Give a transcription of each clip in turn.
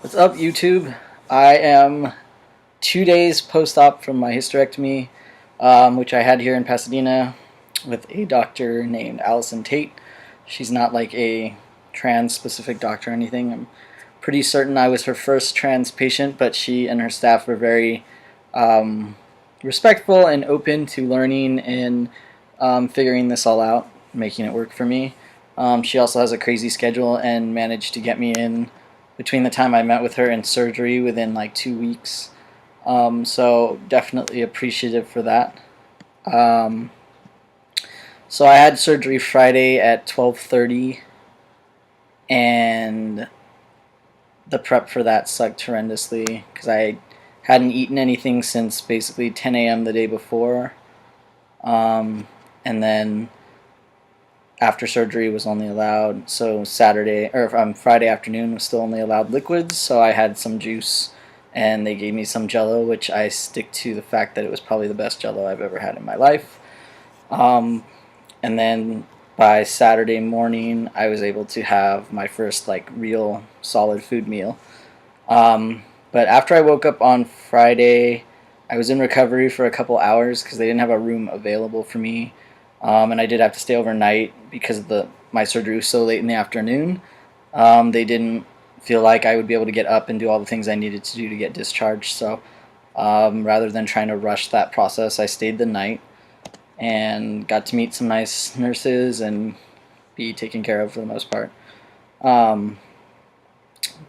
What's up, YouTube? I am 2 days post-op from my hysterectomy, which I had here in Pasadena with a doctor named Alison Tate. She's not like a trans-specific doctor or anything. I'm pretty certain I was her first trans patient, but she and her staff were very respectful and open to learning and figuring this all out, making it work for me. She also has a crazy schedule and managed to get me in between the time I met with her and surgery within like 2 weeks. So definitely appreciative for that. Um, so I had surgery Friday at 12:30, and the prep for that sucked horrendously because I hadn't eaten anything since basically 10 a.m. the day before. And then after surgery was only allowed, so Friday afternoon was still only allowed liquids, so I had some juice and they gave me some Jello, which I stick to the fact that it was probably the best Jello I've ever had in my life. And then by Saturday morning I was able to have my first like real solid food meal. But after I woke up on Friday, I was in recovery for a couple hours because they didn't have a room available for me. And I did have to stay overnight because my surgery was so late in the afternoon. They didn't feel like I would be able to get up and do all the things I needed to do to get discharged. So rather than trying to rush that process, I stayed the night and got to meet some nice nurses and be taken care of for the most part.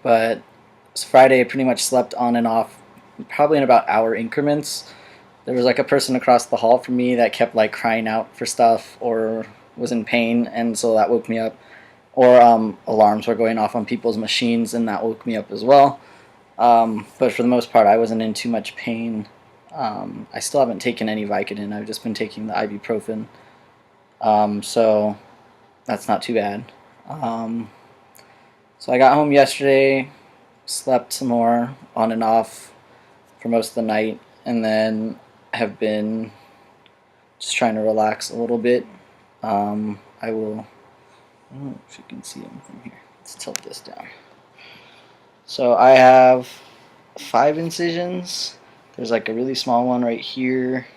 But Friday I pretty much slept on and off, probably in about hour increments. There was like a person across the hall from me that kept like crying out for stuff or was in pain, and so that woke me up. Or alarms were going off on people's machines, and that woke me up as well. But for the most part, I wasn't in too much pain. I still haven't taken any Vicodin. I've just been taking the ibuprofen. So that's not too bad. So I got home yesterday, slept some more on and off for most of the night, and then have been just trying to relax a little bit. I don't know if you can see them from here. Let's tilt this down. So I have 5 incisions. There's like a really small one right here,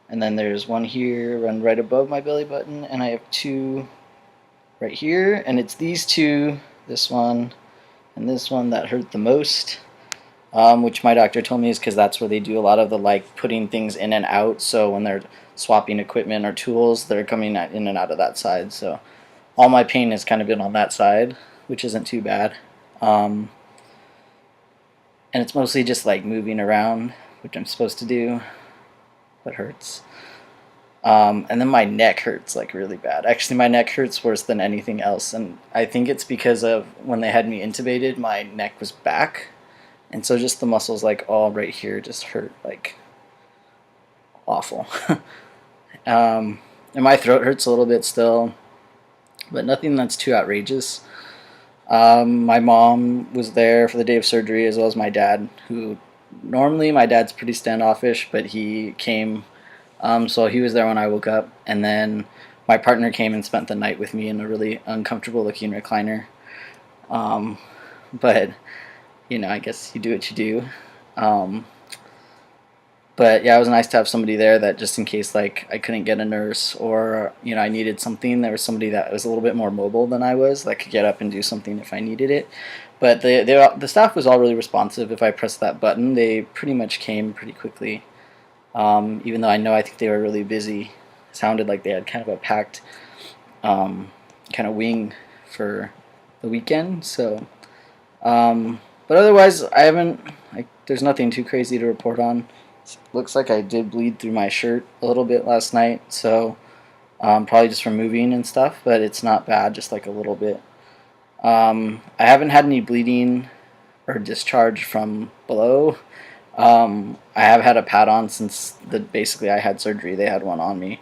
and then there's one here run right above my belly button, and I have 2 right here, and it's these 2, this one and this one, that hurt the most. Which my doctor told me is because that's where they do a lot of the like putting things in and out. So when they're swapping equipment or tools, they're coming in and out of that side. So all my pain has kind of been on that side, which isn't too bad. And it's mostly just like moving around, which I'm supposed to do, but hurts. And then my neck hurts like really bad. Actually, my neck hurts worse than anything else, and I think it's because of when they had me intubated, my neck was back. And so just the muscles like all right here just hurt like awful. And my throat hurts a little bit still, but nothing that's too outrageous. My mom was there for the day of surgery, as well as my dad, who normally my dad's pretty standoffish, but he came, so he was there when I woke up. And then my partner came and spent the night with me in a really uncomfortable looking recliner. But you know, I guess you do what you do. But yeah, it was nice to have somebody there that just in case like I couldn't get a nurse, or you know I needed something, there was somebody that was a little bit more mobile than I was that could get up and do something if I needed it. But the staff was all really responsive. If I pressed that button, they pretty much came pretty quickly. Even though I think they were really busy. It sounded like they had kind of a packed kind of wing for the weekend. So but otherwise, there's nothing too crazy to report on. Looks like I did bleed through my shirt a little bit last night, so probably just from moving and stuff, but it's not bad, just like a little bit. I haven't had any bleeding or discharge from below. I have had a pad on since basically I had surgery. They had one on me,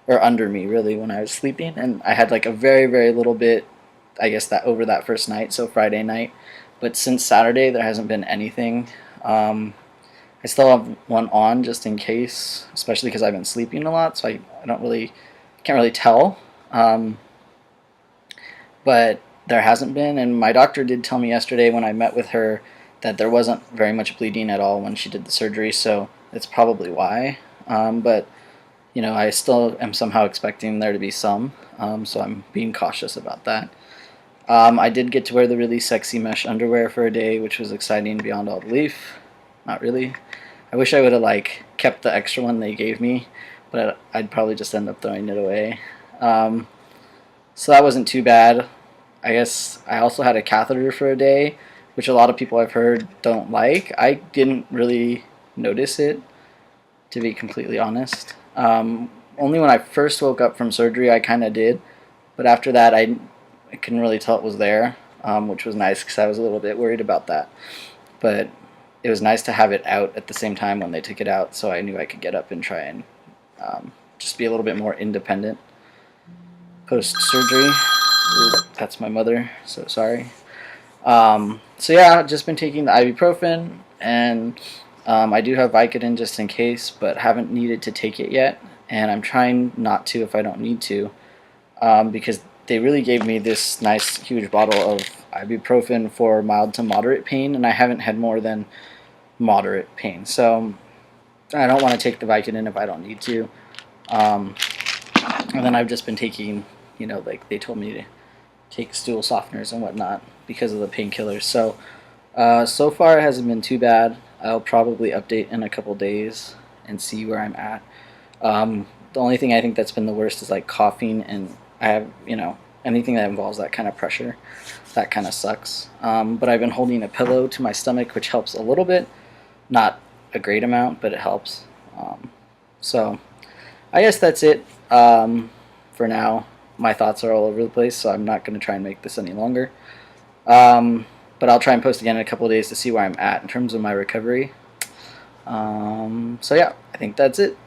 or under me really, when I was sleeping, and I had like a very, very little bit, I guess, that over that first night, so Friday night. But since Saturday, there hasn't been anything. I still have one on just in case, especially because I've been sleeping a lot, so I can't really tell. But there hasn't been, and my doctor did tell me yesterday when I met with her that there wasn't very much bleeding at all when she did the surgery, so that's probably why. But I still am somehow expecting there to be some, so I'm being cautious about that. I did get to wear the really sexy mesh underwear for a day, which was exciting beyond all belief. Not really. I wish I would have kept the extra one they gave me, but I'd probably just end up throwing it away. So that wasn't too bad. I guess I also had a catheter for a day, which a lot of people I've heard don't like. I didn't really notice it, to be completely honest. Only when I first woke up from surgery I kind of did, but after that I couldn't really tell it was there, which was nice because I was a little bit worried about that. But it was nice to have it out at the same time when they took it out, so I knew I could get up and try and just be a little bit more independent post-surgery. Ooh, that's my mother, so sorry. So yeah, I've just been taking the ibuprofen, and I do have Vicodin just in case, but haven't needed to take it yet, and I'm trying not to if I don't need to, because they really gave me this nice huge bottle of ibuprofen for mild to moderate pain, and I haven't had more than moderate pain, so I don't want to take the Vicodin if I don't need to. And then I've just been taking, they told me to take stool softeners and whatnot because of the painkillers. So, so far it hasn't been too bad. I'll probably update in a couple days and see where I'm at. The only thing I think that's been the worst is coughing, and I have, anything that involves that kind of pressure, that kind of sucks. But I've been holding a pillow to my stomach, which helps a little bit, not a great amount, but it helps. So I guess that's it for now. My thoughts are all over the place, so I'm not going to try and make this any longer. But I'll try and post again in a couple of days to see where I'm at in terms of my recovery. So yeah, I think that's it.